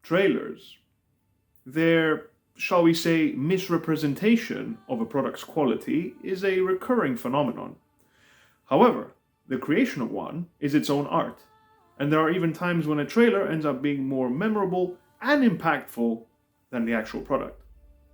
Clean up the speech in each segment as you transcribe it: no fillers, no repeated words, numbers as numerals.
Trailers, their, shall we say, misrepresentation of a product's quality is a recurring phenomenon. However, the creation of one is its own art, and there are even times when a trailer ends up being more memorable and impactful than the actual product.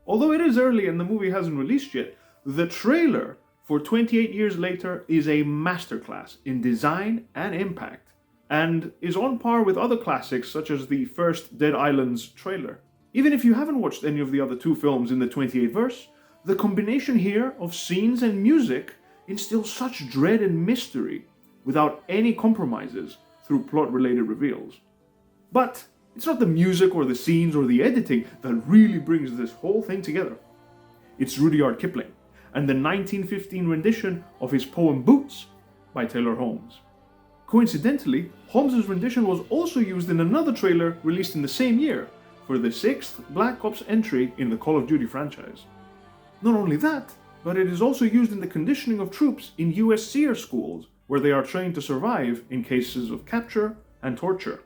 Although it is early and the movie hasn't released yet, the trailer for 28 Years Later is a masterclass in design and impact, and is on par with other classics such as the first Dead Island's trailer. Even if you haven't watched any of the other two films in the 28th verse, the combination here of scenes and music instills such dread and mystery without any compromises through plot-related reveals. But it's not the music or the scenes or the editing that really brings this whole thing together. It's Rudyard Kipling and the 1915 rendition of his poem Boots by Taylor Holmes. Coincidentally, Holmes' rendition was also used in another trailer released in the same year for the 6th Black Ops entry in the Call of Duty franchise. Not only that, but it is also used in the conditioning of troops in US SEER schools, where they are trained to survive in cases of capture and torture.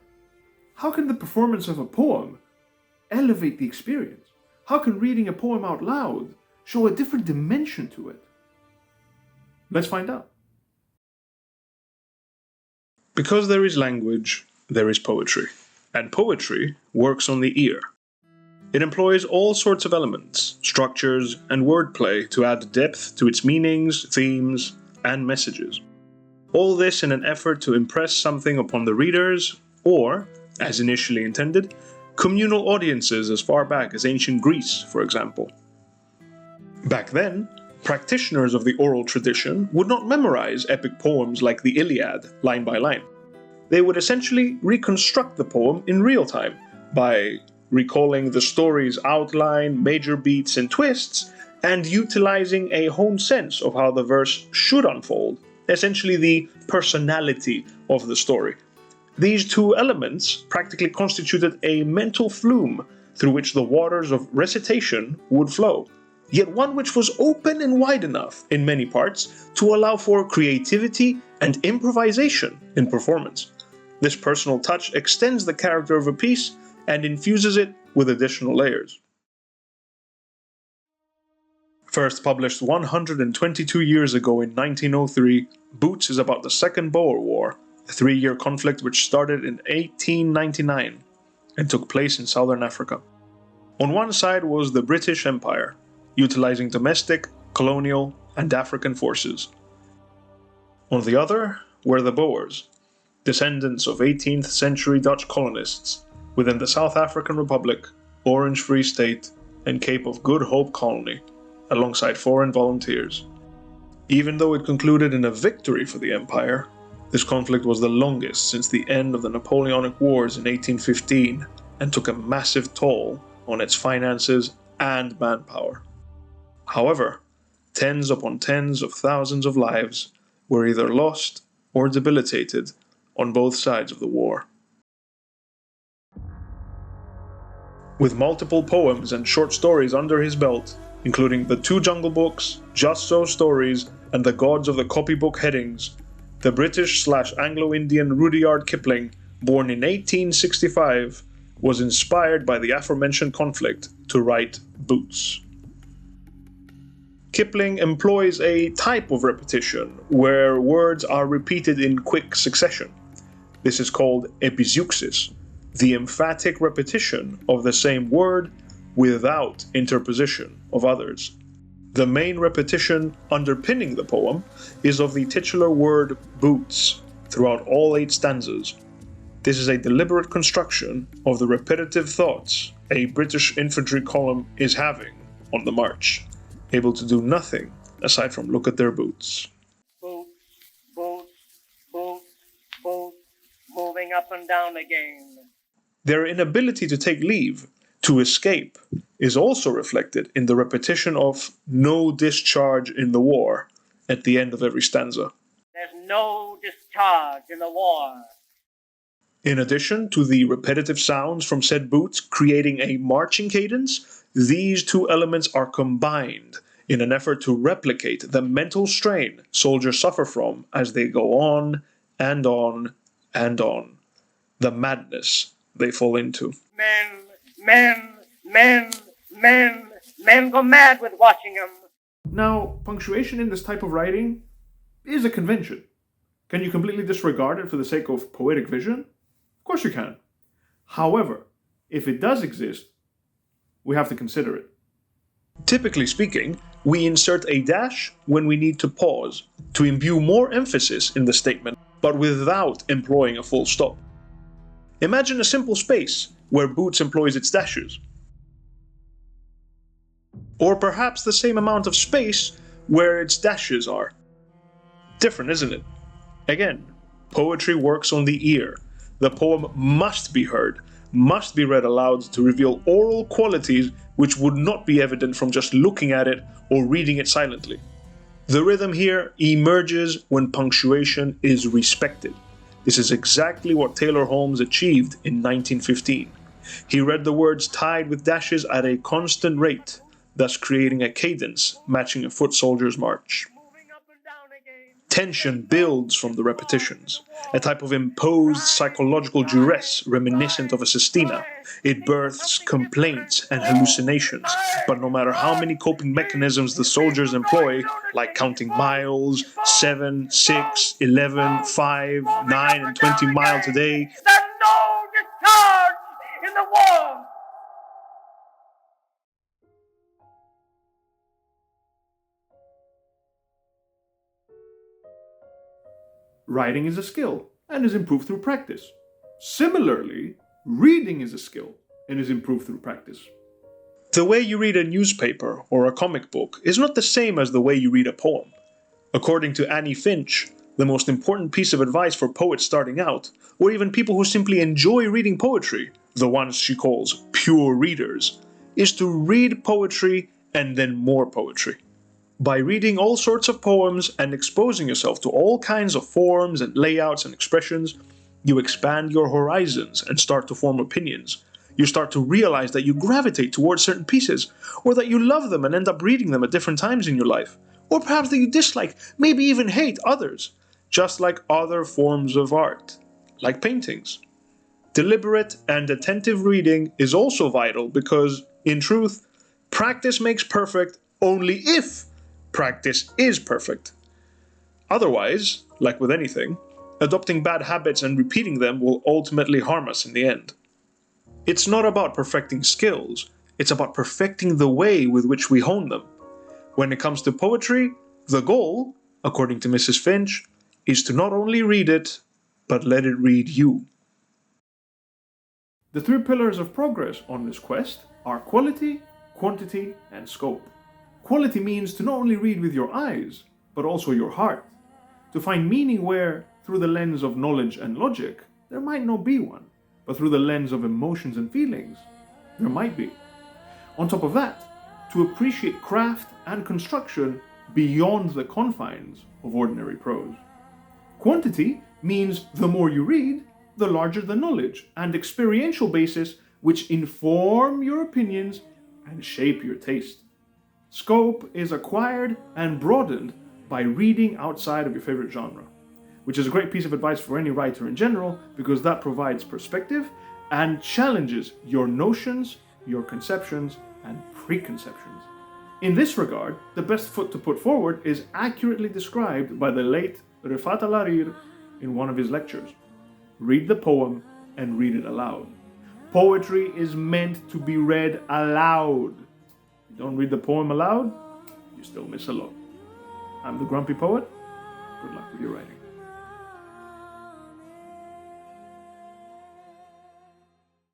How can the performance of a poem elevate the experience? How can reading a poem out loud show a different dimension to it? Let's find out. Because there is language, there is poetry. And poetry works on the ear. It employs all sorts of elements, structures, and wordplay to add depth to its meanings, themes, and messages. All this in an effort to impress something upon the readers, or, as initially intended, communal audiences as far back as ancient Greece, for example. Back then, practitioners of the oral tradition would not memorize epic poems like the Iliad, line by line. They would essentially reconstruct the poem in real time by recalling the story's outline, major beats and twists, and utilizing a honed sense of how the verse should unfold, essentially the personality of the story. These two elements practically constituted a mental flume through which the waters of recitation would flow, yet one which was open and wide enough in many parts to allow for creativity and improvisation in performance. This personal touch extends the character of a piece and infuses it with additional layers. First published 122 years ago in 1903, Boots is about the Second Boer War, a 3-year conflict which started in 1899 and took place in southern Africa. On one side was the British Empire, utilizing domestic, colonial, and African forces. On the other were the Boers, descendants of 18th century Dutch colonists within the South African Republic, Orange Free State, and Cape of Good Hope Colony, alongside foreign volunteers. Even though it concluded in a victory for the Empire, this conflict was the longest since the end of the Napoleonic Wars in 1815 and took a massive toll on its finances and manpower. However, tens upon tens of thousands of lives were either lost or debilitated on both sides of the war. With multiple poems and short stories under his belt, including the 2 Jungle Books, Just So Stories, and the Gods of the Copybook Headings, the British/Anglo-Indian Rudyard Kipling, born in 1865, was inspired by the aforementioned conflict to write Boots. Kipling employs a type of repetition where words are repeated in quick succession. This is called epizeuxis, the emphatic repetition of the same word without interposition of others. The main repetition underpinning the poem is of the titular word boots throughout all 8 stanzas. This is a deliberate construction of the repetitive thoughts a British infantry column is having on the march, able to do nothing aside from look at their boots. Boots, boots, boots, boots, moving up and down again. Their inability to take leave, to escape, is also reflected in the repetition of "no discharge in the war" at the end of every stanza. There's no discharge in the war. In addition to the repetitive sounds from said boots creating a marching cadence, these 2 elements are combined in an effort to replicate the mental strain soldiers suffer from as they go on and on and on, the madness they fall into. Men Men go mad with watching them. Now, punctuation in this type of writing is a convention. Can you completely disregard it for the sake of poetic vision? Of course you can. However, if it does exist, we have to consider it. Typically speaking, we insert a dash when we need to pause, to imbue more emphasis in the statement, but without employing a full stop. Imagine a simple space where Boots employs its dashes. Or perhaps the same amount of space where its dashes are. Different, isn't it? Again, poetry works on the ear. The poem must be heard, must be read aloud to reveal oral qualities which would not be evident from just looking at it or reading it silently. The rhythm here emerges when punctuation is respected. This is exactly what Taylor Holmes achieved in 1915. He read the words tied with dashes at a constant rate, thus creating a cadence matching a foot soldier's march. Tension builds from the repetitions, a type of imposed psychological duress reminiscent of a sestina. It births complaints and hallucinations, but no matter how many coping mechanisms the soldiers employ, like counting miles, 7, 6, 11, 5, 9, and 20 miles a day, There's no discharge in the war. Writing is a skill and is improved through practice. Similarly, reading is a skill and is improved through practice. the way you read a newspaper or a comic book is not the same as the way you read a poem. According to Annie Finch, the most important piece of advice for poets starting out, or even people who simply enjoy reading poetry, the ones she calls pure readers, is to read poetry and then more poetry. By reading all sorts of poems and exposing yourself to all kinds of forms and layouts and expressions, you expand your horizons and start to form opinions. You start to realize that you gravitate towards certain pieces, or that you love them and end up reading them at different times in your life, or perhaps that you dislike, maybe even hate others, just like other forms of art, like paintings. Deliberate and attentive reading is also vital because, in truth, practice makes perfect only if practice is perfect. Otherwise, like with anything, adopting bad habits and repeating them will ultimately harm us in the end. It's not about perfecting skills, it's about perfecting the way with which we hone them. When it comes to poetry, the goal, according to Mrs. Finch, is to not only read it, but let it read you. The three pillars of progress on this quest are quality, quantity, and scope. Quality means to not only read with your eyes, but also your heart. To find meaning where, through the lens of knowledge and logic, there might not be one, but through the lens of emotions and feelings, there might be. On top of that, to appreciate craft and construction beyond the confines of ordinary prose. Quantity means the more you read, the larger the knowledge and experiential basis which inform your opinions and shape your taste. Scope is acquired and broadened by reading outside of your favorite genre, which is a great piece of advice for any writer in general because that provides perspective and challenges your notions, your conceptions, and preconceptions. In this regard, the best foot to put forward is accurately described by the late Rifat al-Harir in one of his lectures. Read the poem and read it aloud. Poetry is meant to be read aloud. If you don't read the poem aloud, you still miss a lot. I'm the Grumpy Poet. Good luck with your writing.